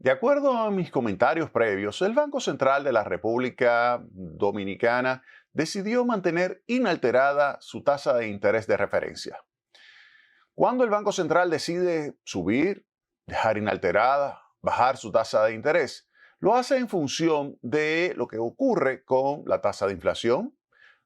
De acuerdo a mis comentarios previos, el Banco Central de la República Dominicana decidió mantener inalterada su tasa de interés de referencia. Cuando el Banco Central decide subir, dejar inalterada, bajar su tasa de interés, lo hace en función de lo que ocurre con la tasa de inflación,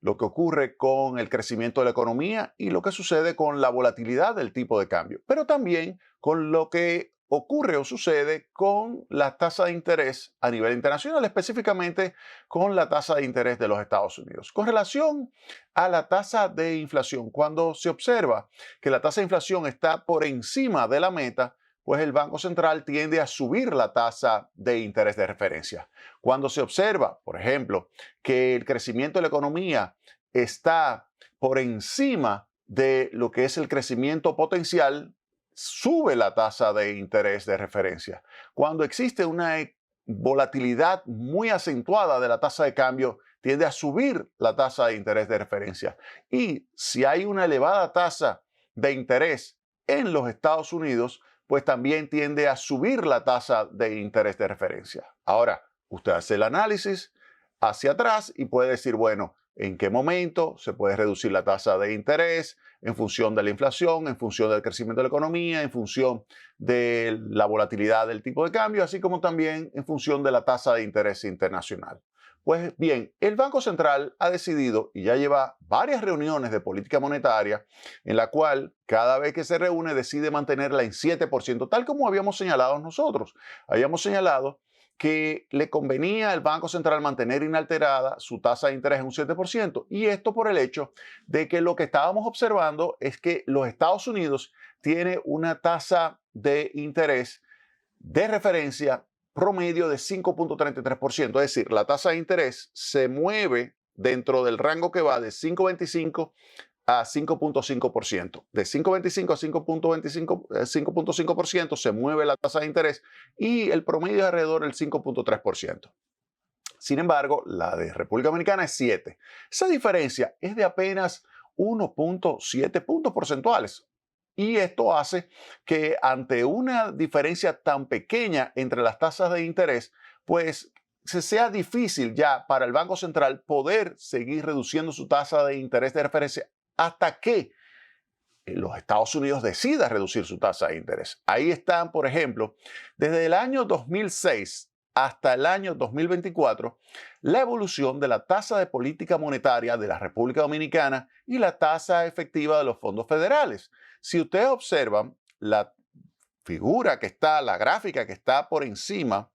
lo que ocurre con el crecimiento de la economía y lo que sucede con la volatilidad del tipo de cambio, pero también con lo que ocurre o sucede con la tasa de interés a nivel internacional, específicamente con la tasa de interés de los Estados Unidos. Con relación a la tasa de inflación, cuando se observa que la tasa de inflación está por encima de la meta, pues el Banco Central tiende a subir la tasa de interés de referencia. Cuando se observa, por ejemplo, que el crecimiento de la economía está por encima de lo que es el crecimiento potencial, sube la tasa de interés de referencia. Cuando existe una volatilidad muy acentuada de la tasa de cambio, tiende a subir la tasa de interés de referencia. Y si hay una elevada tasa de interés en los Estados Unidos, pues también tiende a subir la tasa de interés de referencia. Ahora, usted hace el análisis hacia atrás y puede decir, bueno, ¿en qué momento se puede reducir la tasa de interés en función de la inflación, en función del crecimiento de la economía, en función de la volatilidad del tipo de cambio, así como también en función de la tasa de interés internacional? Pues bien, el Banco Central ha decidido y ya lleva varias reuniones de política monetaria en la cual cada vez que se reúne decide mantenerla en 7%, tal como habíamos señalado nosotros. Habíamos señalado que le convenía al Banco Central mantener inalterada su tasa de interés en un 7%. Y esto por el hecho de que lo que estábamos observando es que los Estados Unidos tiene una tasa de interés de referencia promedio de 5.33%. Es decir, la tasa de interés se mueve dentro del rango que va de 5.25 a 5.5%. De 5.25 a 5.5% se mueve la tasa de interés y el promedio es alrededor del 5.3%. Sin embargo, la de República Dominicana es 7. Esa diferencia es de apenas 1.7 puntos porcentuales. Y esto hace que ante una diferencia tan pequeña entre las tasas de interés, pues se sea difícil ya para el Banco Central poder seguir reduciendo su tasa de interés de referencia hasta que los Estados Unidos decida reducir su tasa de interés. Ahí están, por ejemplo, desde el año 2006 hasta el año 2024, la evolución de la tasa de política monetaria de la República Dominicana y la tasa efectiva de los fondos federales. Si ustedes observan, la figura que está, la gráfica que está por encima,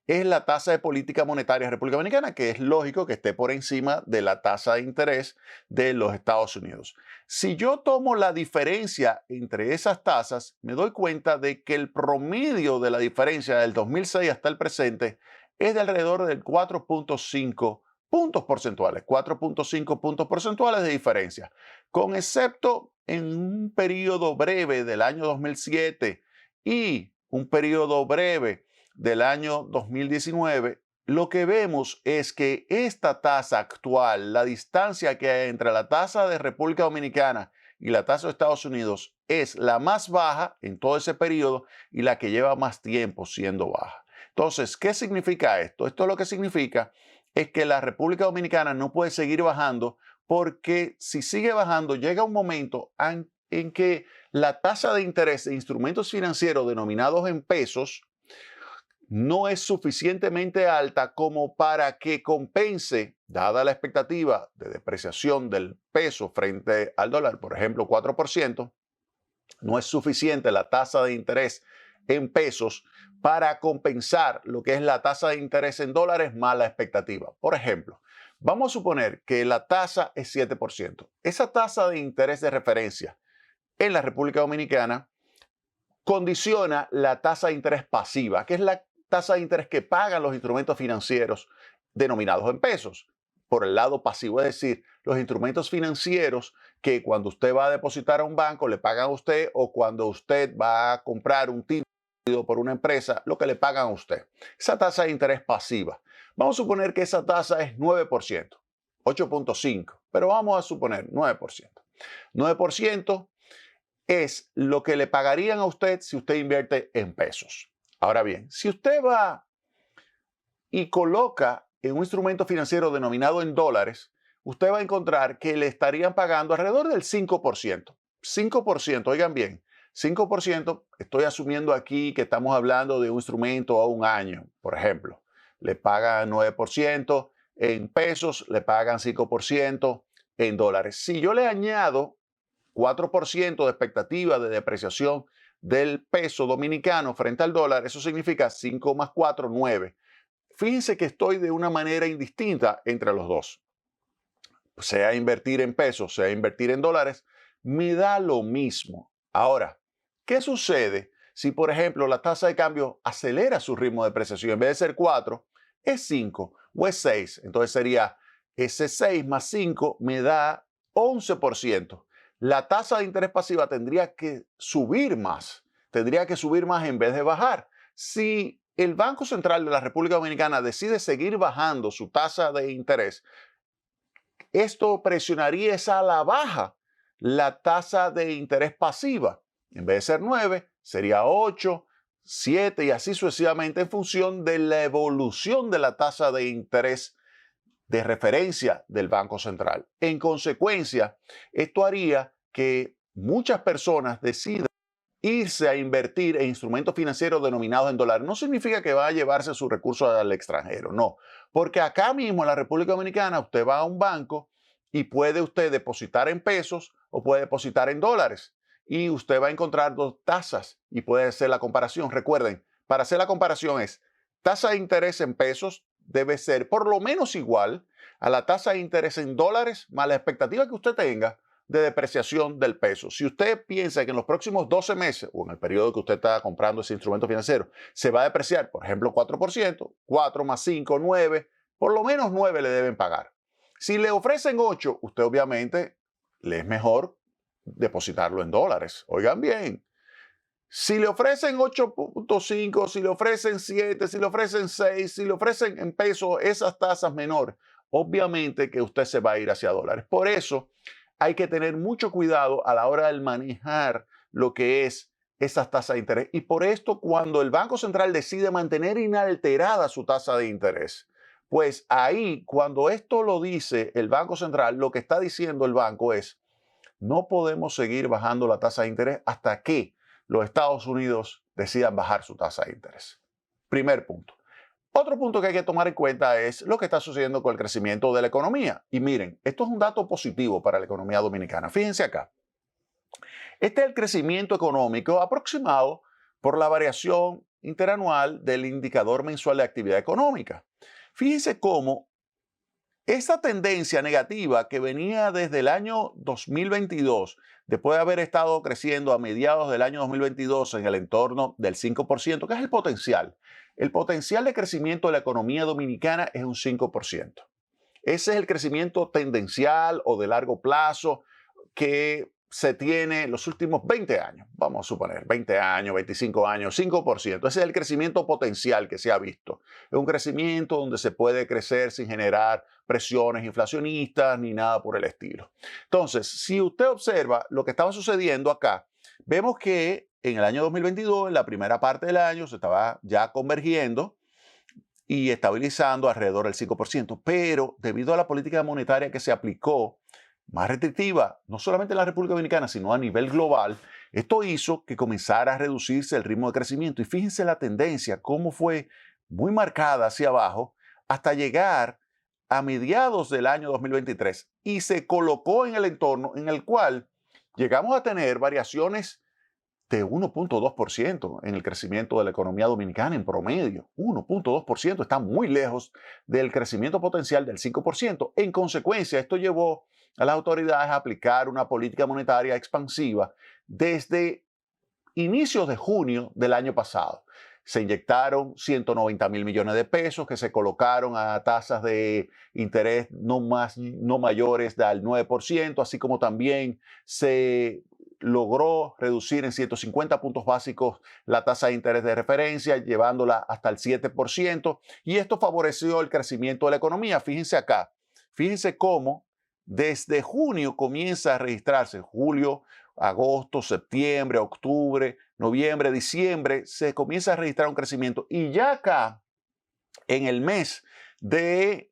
es la tasa de política monetaria de República Dominicana, que es lógico que esté por encima de la tasa de interés de los Estados Unidos. Si yo tomo la diferencia entre esas tasas, me doy cuenta de que el promedio de la diferencia del 2006 hasta el presente es de alrededor del 4.5 puntos porcentuales, 4.5 puntos porcentuales de diferencia, con excepto en un periodo breve del año 2007 y un periodo breve del año 2019, lo que vemos es que esta tasa actual, la distancia que hay entre la tasa de República Dominicana y la tasa de Estados Unidos, es la más baja en todo ese periodo y la que lleva más tiempo siendo baja. Entonces, ¿qué significa esto? Esto lo que significa es que la República Dominicana no puede seguir bajando porque si sigue bajando llega un momento en que la tasa de interés de instrumentos financieros denominados en pesos no es suficientemente alta como para que compense, dada la expectativa de depreciación del peso frente al dólar, por ejemplo, 4%, no es suficiente la tasa de interés en pesos para compensar lo que es la tasa de interés en dólares más la expectativa. Por ejemplo, vamos a suponer que la tasa es 7%. Esa tasa de interés de referencia en la República Dominicana condiciona la tasa de interés pasiva, que es la tasa de interés que pagan los instrumentos financieros denominados en pesos. Por el lado pasivo, es decir, los instrumentos financieros que cuando usted va a depositar a un banco le pagan a usted o cuando usted va a comprar un título por una empresa, lo que le pagan a usted. Esa tasa de interés pasiva. Vamos a suponer que esa tasa es 9%, 8.5%, pero vamos a suponer 9%. 9% es lo que le pagarían a usted si usted invierte en pesos. Ahora bien, si usted va y coloca en un instrumento financiero denominado en dólares, usted va a encontrar que le estarían pagando alrededor del 5%. 5%, oigan bien, 5%, estoy asumiendo aquí que estamos hablando de un instrumento a un año, por ejemplo. Le pagan 9% en pesos, le pagan 5% en dólares. Si yo le añado 4% de expectativa de depreciación del peso dominicano frente al dólar, eso significa 5 más 4, 9. Fíjense que estoy de una manera indistinta entre los dos. Sea invertir en pesos, sea invertir en dólares, me da lo mismo. Ahora, ¿qué sucede si, por ejemplo, la tasa de cambio acelera su ritmo de depreciación? En vez de ser 4, es 5 o es 6. Entonces sería ese 6 más 5 me da 11%. La tasa de interés pasiva tendría que subir más. Tendría que subir más en vez de bajar. Si el Banco Central de la República Dominicana decide seguir bajando su tasa de interés, esto presionaría esa a la baja la tasa de interés pasiva. En vez de ser 9, sería 8, 7 y así sucesivamente en función de la evolución de la tasa de interés de referencia del Banco Central. En consecuencia, esto haría que muchas personas decidan irse a invertir en instrumentos financieros denominados en dólares. No significa que va a llevarse sus recursos al extranjero, no. Porque acá mismo en la República Dominicana usted va a un banco y puede usted depositar en pesos o puede depositar en dólares. Y usted va a encontrar dos tasas y puede hacer la comparación. Recuerden, para hacer la comparación es tasa de interés en pesos debe ser por lo menos igual a la tasa de interés en dólares más la expectativa que usted tenga de depreciación del peso. Si usted piensa que en los próximos 12 meses o en el periodo que usted está comprando ese instrumento financiero se va a depreciar, por ejemplo, 4%, 4 más 5, 9, por lo menos 9 le deben pagar. Si le ofrecen 8, usted obviamente le es mejor depositarlo en dólares. Oigan bien, si le ofrecen 8.5, si le ofrecen 7, si le ofrecen 6, si le ofrecen en pesos esas tasas menores, obviamente que usted se va a ir hacia dólares. Por eso hay que tener mucho cuidado a la hora de manejar lo que es esas tasas de interés. Y por esto, cuando el Banco Central decide mantener inalterada su tasa de interés, pues ahí, cuando esto lo dice el Banco Central, lo que está diciendo el banco es, no podemos seguir bajando la tasa de interés hasta que los Estados Unidos decidan bajar su tasa de interés. Primer punto. Otro punto que hay que tomar en cuenta es lo que está sucediendo con el crecimiento de la economía. Y miren, esto es un dato positivo para la economía dominicana. Fíjense acá. Este es el crecimiento económico aproximado por la variación interanual del indicador mensual de actividad económica. Fíjense cómo esa tendencia negativa que venía desde el año 2022, después de haber estado creciendo a mediados del año 2022 en el entorno del 5%, que es el potencial de crecimiento de la economía dominicana es un 5%. Ese es el crecimiento tendencial o de largo plazo que se tiene en los últimos 20 años, vamos a suponer, 20 años, 25 años, 5%. Ese es el crecimiento potencial que se ha visto. Es un crecimiento donde se puede crecer sin generar presiones inflacionistas ni nada por el estilo. Entonces, si usted observa lo que estaba sucediendo acá, vemos que en el año 2022, en la primera parte del año, se estaba ya convergiendo y estabilizando alrededor del 5%, pero debido a la política monetaria que se aplicó, más restrictiva, no solamente en la República Dominicana, sino a nivel global, esto hizo que comenzara a reducirse el ritmo de crecimiento. Y fíjense la tendencia, cómo fue muy marcada hacia abajo hasta llegar a mediados del año 2023 y se colocó en el entorno en el cual llegamos a tener variaciones de 1.2% en el crecimiento de la economía dominicana en promedio. 1.2% está muy lejos del crecimiento potencial del 5%. En consecuencia, esto llevó a las autoridades a aplicar una política monetaria expansiva desde inicios de junio del año pasado. Se inyectaron 190 mil millones de pesos que se colocaron a tasas de interés no mayores del 9%, así como también se logró reducir en 150 puntos básicos la tasa de interés de referencia, llevándola hasta el 7%, y esto favoreció el crecimiento de la economía. Fíjense acá, fíjense cómo desde junio comienza a registrarse, julio, agosto, septiembre, octubre, noviembre, diciembre, se comienza a registrar un crecimiento. Y ya acá, en el mes de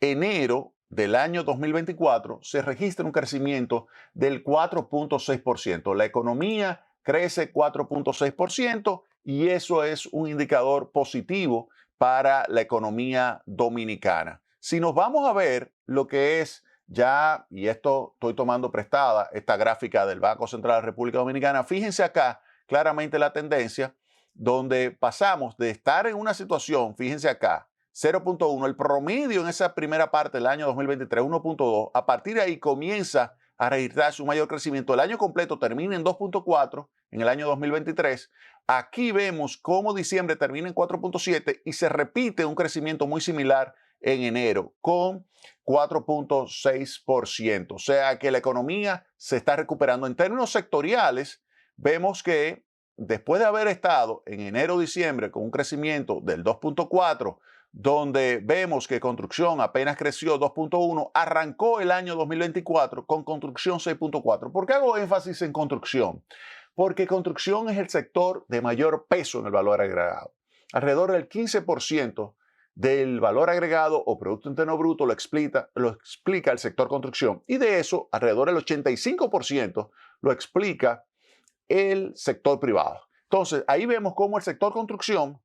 enero del año 2024, se registra un crecimiento del 4.6%. La economía crece 4.6% y eso es un indicador positivo para la economía dominicana. Si nos vamos a ver lo que es ya, y esto estoy tomando prestada, esta gráfica del Banco Central de la República Dominicana, fíjense acá claramente la tendencia donde pasamos de estar en una situación, fíjense acá, 0.1, el promedio en esa primera parte del año 2023, 1.2, a partir de ahí comienza a registrar su mayor crecimiento. El año completo termina en 2.4 en el año 2023. Aquí vemos cómo diciembre termina en 4.7 y se repite un crecimiento muy similar en enero con 4.6%. O sea que la economía se está recuperando. En términos sectoriales, vemos que después de haber estado en enero-diciembre con un crecimiento del 2.4, donde vemos que construcción apenas creció 2.1, arrancó el año 2024 con construcción 6.4. ¿Por qué hago énfasis en construcción? Porque construcción es el sector de mayor peso en el valor agregado. Alrededor del 15% del valor agregado o Producto Interno Bruto lo explica el sector construcción. Y de eso, alrededor del 85% lo explica el sector privado. Entonces, ahí vemos cómo el sector construcción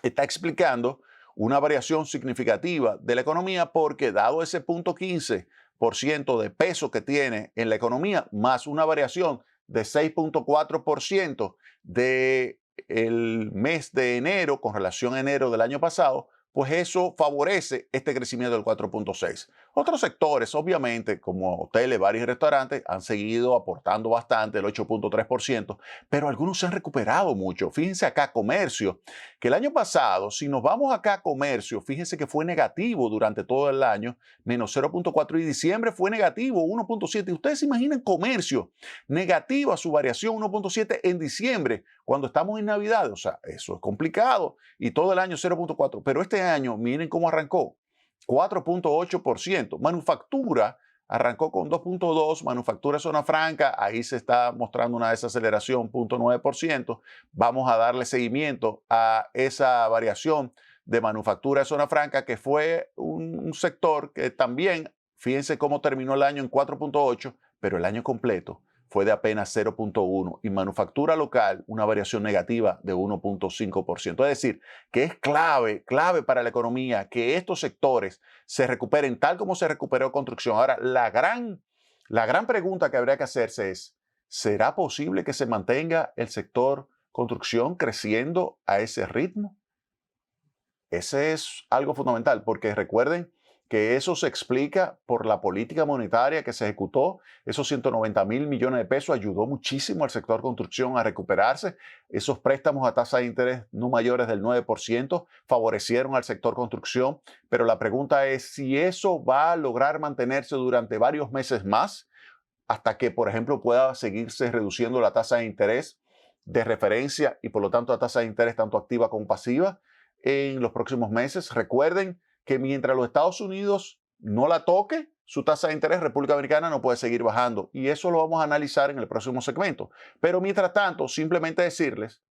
está explicando una variación significativa de la economía porque dado ese 0.15% de peso que tiene en la economía, más una variación de 6.4% del mes de enero con relación a enero del año pasado, pues eso favorece este crecimiento del 4.6. Otros sectores, obviamente, como hoteles, bares y restaurantes, han seguido aportando bastante, el 8.3%, pero algunos se han recuperado mucho. Fíjense acá, comercio, que el año pasado, si nos vamos acá a comercio, fíjense que fue negativo durante todo el año, menos 0.4, y diciembre fue negativo, 1.7. Ustedes se imaginan comercio negativo a su variación 1.7 en diciembre, cuando estamos en Navidad. O sea, eso es complicado. Y todo el año 0.4. Pero este año, miren cómo arrancó. 4.8%. Manufactura arrancó con 2.2%. Manufactura zona franca, ahí se está mostrando una desaceleración, 0.9%. Vamos a darle seguimiento a esa variación de manufactura de zona franca, que fue un sector que también, fíjense cómo terminó el año en 4.8%, pero el año completo fue de apenas 0.1 y manufactura local una variación negativa de 1.5%. Es decir, que es clave para la economía que estos sectores se recuperen tal como se recuperó construcción. Ahora, la gran pregunta que habría que hacerse es, ¿será posible que se mantenga el sector construcción creciendo a ese ritmo? Ese es algo fundamental, porque recuerden que eso se explica por la política monetaria que se ejecutó. Esos 190.000 millones de pesos ayudó muchísimo al sector construcción a recuperarse. Esos préstamos a tasa de interés no mayores del 9% favorecieron al sector construcción. Pero la pregunta es si eso va a lograr mantenerse durante varios meses más, hasta que, por ejemplo, pueda seguirse reduciendo la tasa de interés de referencia y, por lo tanto, la tasa de interés tanto activa como pasiva en los próximos meses. Recuerden que mientras los Estados Unidos no la toque, su tasa de interés, República Dominicana no puede seguir bajando. Y eso lo vamos a analizar en el próximo segmento. Pero mientras tanto, simplemente decirles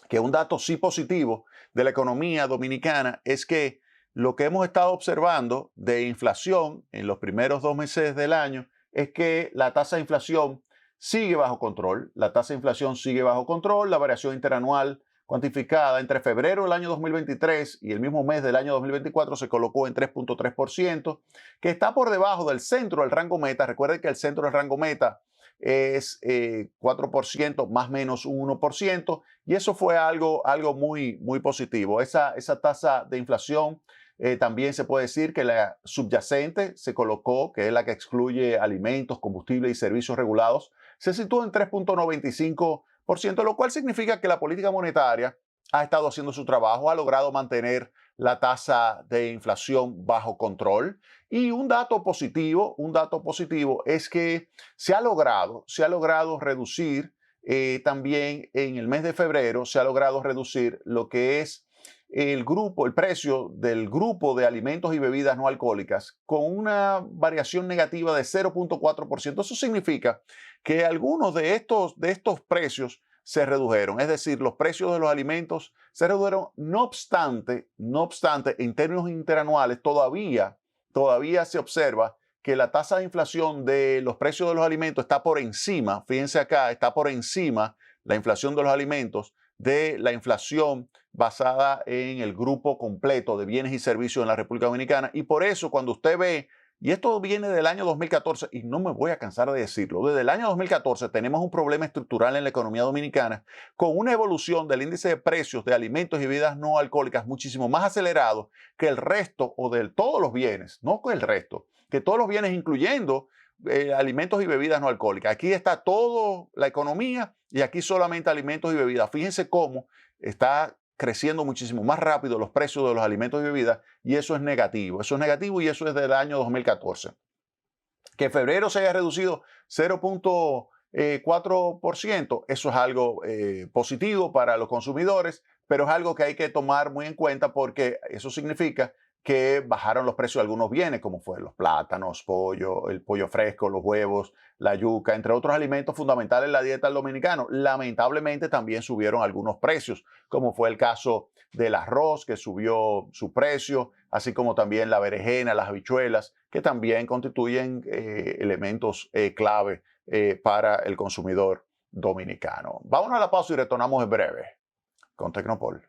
que un dato sí positivo de la economía dominicana es que lo que hemos estado observando de inflación en los primeros 2 meses del año es que la tasa de inflación sigue bajo control. La tasa de inflación sigue bajo control. La variación interanual cuantificada entre febrero del año 2023 y el mismo mes del año 2024 se colocó en 3.3%, que está por debajo del centro del rango meta. Recuerden que el centro del rango meta es 4% más menos un 1%, y eso fue algo muy, muy positivo. Esa tasa de inflación también se puede decir que la subyacente se colocó, que es la que excluye alimentos, combustibles y servicios regulados, se sitúa en 3.95%, lo cual significa que la política monetaria ha estado haciendo su trabajo, ha logrado mantener la tasa de inflación bajo control. Y un dato positivo es que se ha logrado reducir también en el mes de febrero, se ha logrado reducir lo que es el precio del grupo de alimentos y bebidas no alcohólicas con una variación negativa de 0.4%. Eso significa que algunos de estos precios se redujeron, es decir, los precios de los alimentos se redujeron. No obstante, en términos interanuales todavía se observa que la tasa de inflación de los precios de los alimentos está por encima, fíjense acá, está por encima la inflación de los alimentos de la inflación basada en el grupo completo de bienes y servicios en la República Dominicana. Y por eso cuando usted ve, y esto viene del año 2014, y no me voy a cansar de decirlo, desde el año 2014 tenemos un problema estructural en la economía dominicana con una evolución del índice de precios de alimentos y bebidas no alcohólicas muchísimo más acelerado que el resto o de todos los bienes, no que el resto, que todos los bienes incluyendo alimentos y bebidas no alcohólicas. Aquí está toda la economía y aquí solamente alimentos y bebidas. Fíjense cómo está creciendo muchísimo más rápido los precios de los alimentos y bebidas y eso es negativo. Eso es negativo y eso es del año 2014. Que febrero se haya reducido 0.4%, eso es algo positivo para los consumidores, pero es algo que hay que tomar muy en cuenta porque eso significa que bajaron los precios de algunos bienes, como fue los plátanos, el pollo fresco, los huevos, la yuca, entre otros alimentos fundamentales en la dieta del dominicano. Lamentablemente también subieron algunos precios, como fue el caso del arroz, que subió su precio, así como también la berenjena, las habichuelas, que también constituyen elementos clave para el consumidor dominicano. Vámonos a la pausa y retornamos en breve con Tecnopol.